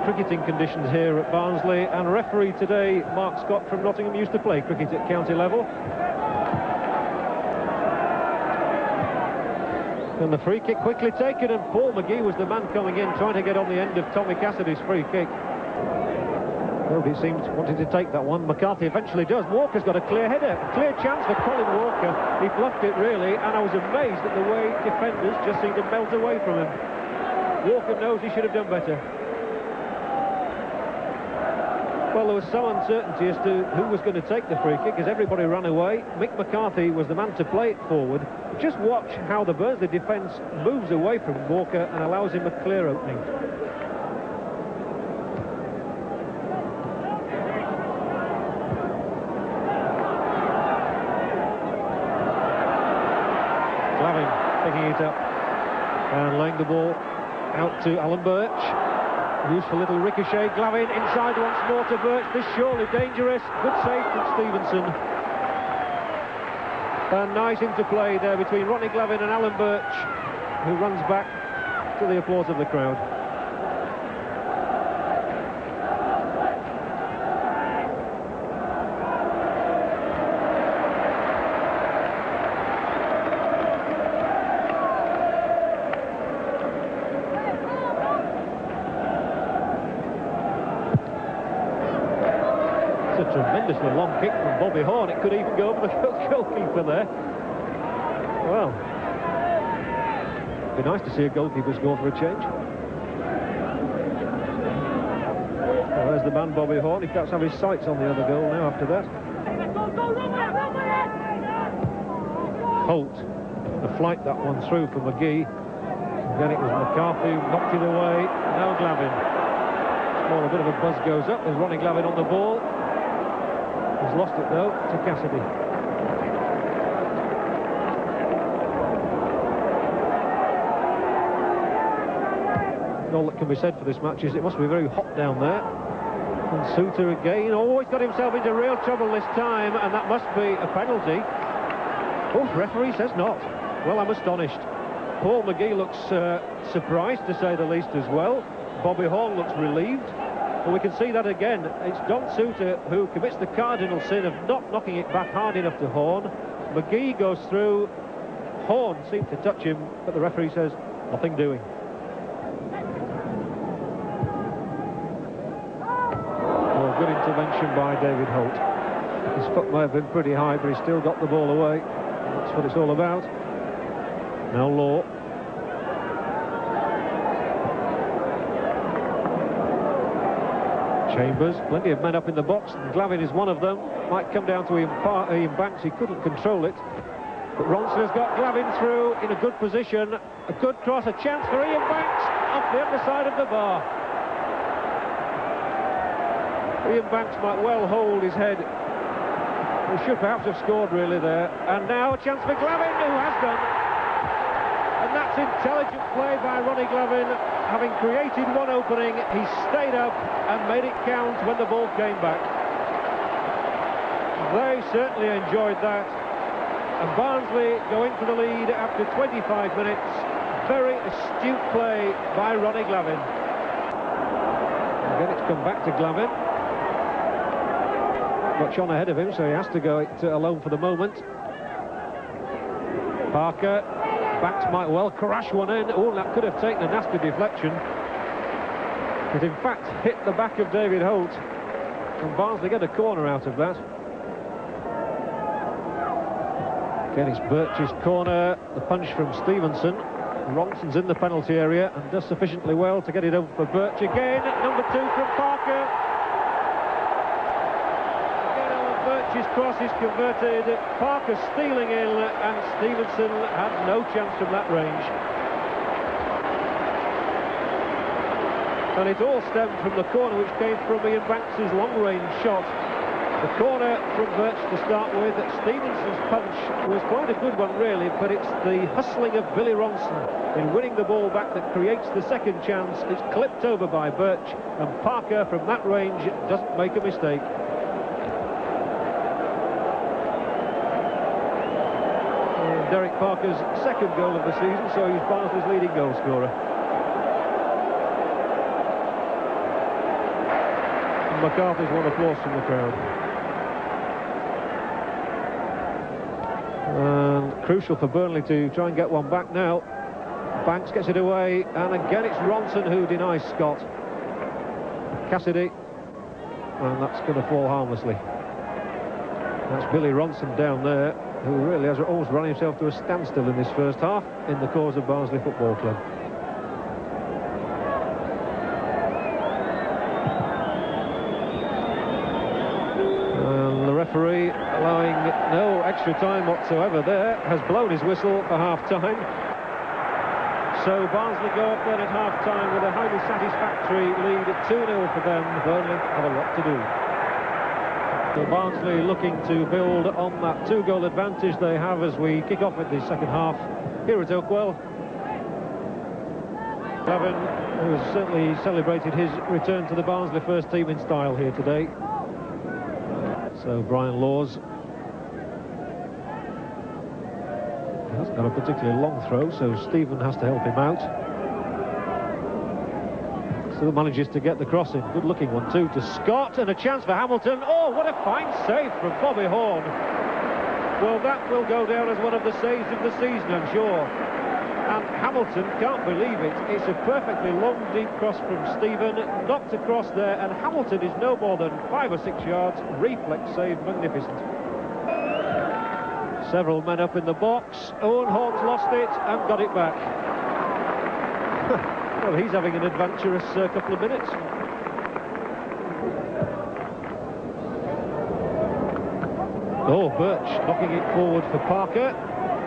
cricketing conditions here at Barnsley, and referee today, Mark Scott from Nottingham, used to play cricket at county level. And the free kick quickly taken, and Paul McGee was the man coming in, trying to get on the end of Tommy Cassidy's free kick. Nobody seemed wanting to take that one. McCarthy eventually does. Walker's got a clear header, clear chance for Colin Walker. He bluffed it really, and I was amazed at the way defenders just seemed to melt away from him. Walker knows he should have done better. Well, there was some uncertainty as to who was going to take the free kick as everybody ran away. Mick McCarthy was the man to play it forward. Just watch how the Burnley defence moves away from Walker and allows him a clear opening. Glavin picking it up and laying the ball out to Alan Birch. Useful little ricochet. Glavin inside once more to Birch. This surely dangerous. Good save from Stevenson. A nice interplay there between Ronnie Glavin and Alan Birch, who runs back to the applause of the crowd. Tremendously long kick from Bobby Horn. It could even go over the goalkeeper there. Well, it'd be nice to see a goalkeeper score for a change. Well, there's the man Bobby Horn. He perhaps have his sights on the other goal now after that. Holt, the flight that one through for McGee. Again it was McCarthy who knocked it away. Now Glavin. Well, a bit of a buzz goes up. There's Ronnie Glavin on the ball. He's lost it though to Cassidy. All that can be said for this match is it must be very hot down there. And Suter again. Oh, he's got himself into real trouble this time, and that must be a penalty. Oh, referee says not. Well, I'm astonished. Paul McGee looks surprised, to say the least, as well. Bobby Horn looks relieved. Well, we can see that again. It's Don Suter who commits the cardinal sin of not knocking it back hard enough to Horn. McGee goes through. Horn seemed to touch him, but the referee says nothing doing. Well, good intervention by David Holt. His foot may have been pretty high, but he still got the ball away. That's what it's all about. Now Law. Chambers, plenty of men up in the box, and Glavin is one of them. Might come down to Ian Banks, he couldn't control it. But Ronson has got Glavin through in a good position. A good cross, a chance for Ian Banks off the underside of the bar. Ian Banks might well hold his head. He should perhaps have scored really there. And now a chance for Glavin, who has done. And that's intelligent play by Ronnie Glavin. Having created one opening, he stayed up and made it count when the ball came back. They certainly enjoyed that. And Barnsley go into the lead after 25 minutes. Very astute play by Ronnie Glavin. Again, it's come back to Glavin. Much on ahead of him, so he has to go it alone for the moment. Parker. Banks might well crash one in. Oh, that could have taken a nasty deflection. It in fact hit the back of David Holt. And Barnsley get a corner out of that. Again, it's Birch's corner. The punch from Stevenson. Ronson's in the penalty area and does sufficiently well to get it over for Birch again. Number 2 from Parker. Birch's cross is converted, Parker stealing in, and Stevenson had no chance from that range. And it all stemmed from the corner which came from Ian Banks' long-range shot. The corner from Birch to start with. Stevenson's punch was quite a good one really, but it's the hustling of Billy Ronson in winning the ball back that creates the second chance. It's clipped over by Birch, and Parker from that range doesn't make a mistake. Derek Parker's second goal of the season, so he's Barnsley's leading goal scorer. McCarthy's won applause from the crowd. And crucial for Burnley to try and get one back now. Banks gets it away, and again it's Ronson who denies Scott. Cassidy, and that's going to fall harmlessly. That's Billy Ronson down there, who really has almost run himself to a standstill in this first half in the cause of Barnsley Football Club. And the referee, allowing no extra time whatsoever there, has blown his whistle for half-time. So Barnsley go up then at half-time with a highly satisfactory lead at 2-0 for them. Burnley have a lot to do. So Barnsley looking to build on that 2-goal advantage they have as we kick off with the second half here at Oakwell. Glavin, who has certainly celebrated his return to the Barnsley first team in style here today. So Brian Laws hasn't got a particularly long throw, so Stephen has to help him out. Still manages to get the cross in. Good looking one too to Scott, and a chance for Hamilton. Oh, what a fine save from Bobby Horn. Well, that will go down as one of the saves of the season, I'm sure. And Hamilton can't believe it. It's a perfectly long, deep cross from Stephen, knocked across there, and Hamilton is no more than 5 or 6 yards. Reflex save, magnificent. Several men up in the box. Owen Horn's lost it and got it back. Well, he's having an adventurous couple of minutes. Oh, Birch knocking it forward for Parker.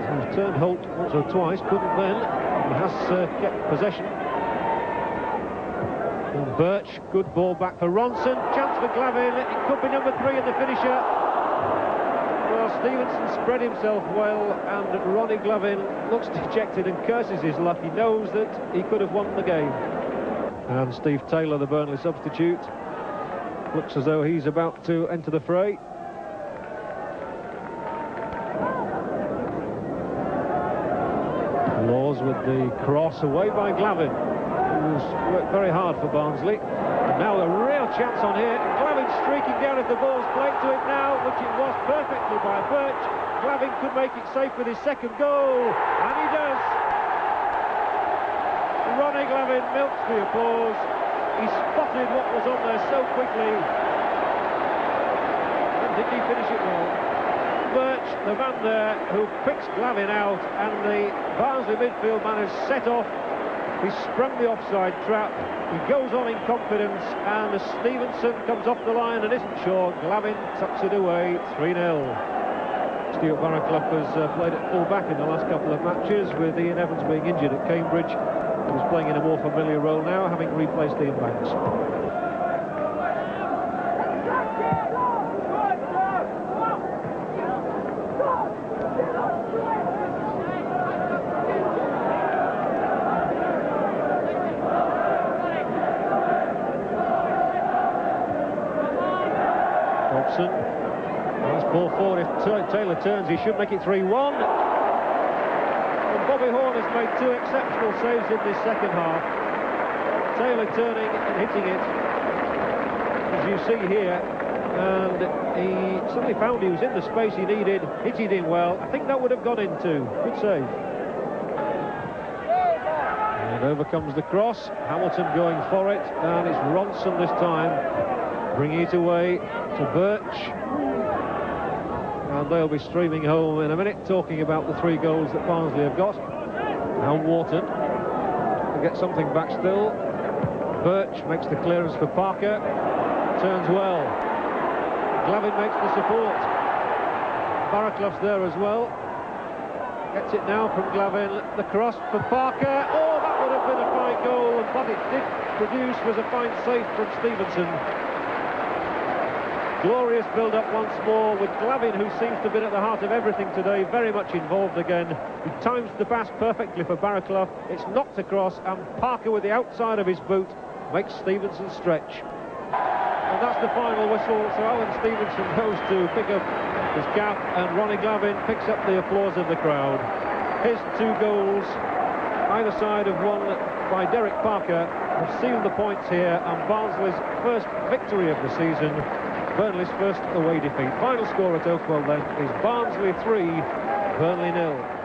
He's turned Holt once or twice, couldn't then. He has kept possession. And Birch, good ball back for Ronson. Chance for Glavin. It could be number 3 in the finisher. Well, Stevenson spread himself well, and Ronnie Glavin looks dejected and curses his luck. He knows that he could have won the game. And Steve Taylor, the Burnley substitute, looks as though he's about to enter the fray. Laws with the cross away by Glavin, who's worked very hard for Barnsley. And now a real chance on here. Glavin streaking down if the ball's played to it now, which it was perfectly by Birch. Glavin could make it safe with his second goal, and he does. Ronnie Glavin milks the applause. He spotted what was on there so quickly. And did he finish it well? Birch, the man there, who picks Glavin out, and the Barnsley midfield man has set off. He sprung the offside trap. He goes on in confidence, and as Stevenson comes off the line and isn't sure, Glavin tucks it away, 3-0. Stuart Barraclough has played at full-back in the last couple of matches, with Ian Evans being injured at Cambridge. He's playing in a more familiar role now, having replaced Ian Banks. Nice ball forward. If Taylor turns, he should make it 3-1. And Bobby Horn has made 2 exceptional saves in this second half. Taylor turning and hitting it, as you see here, and he suddenly found he was in the space he needed, hit it in well. I think that would have gone in too. Good save. And over comes the cross. Hamilton going for it, and it's Ronson this time, bringing it away to Birch. And they'll be streaming home in a minute, talking about the 3 goals that Barnsley have got. Now Wharton to get something back still. Birch makes the clearance for Parker. Turns well. Glavin makes the support. Barraclough's there as well. Gets it now from Glavin. The cross for Parker. Oh, that would have been a fine goal, and what it did produce was a fine save from Stevenson. Glorious build-up once more, with Glavin, who seems to have been at the heart of everything today, very much involved again. He times the pass perfectly for Barraclough. It's knocked across, and Parker, with the outside of his boot, makes Stevenson stretch. And that's the final whistle, so Alan Stevenson goes to pick up his cap, and Ronnie Glavin picks up the applause of the crowd. His 2 goals either side of one by Derek Parker, have sealed the points here, and Barnsley's first victory of the season, Burnley's first away defeat. Final score at Oakwell then is Barnsley 3, Burnley 0.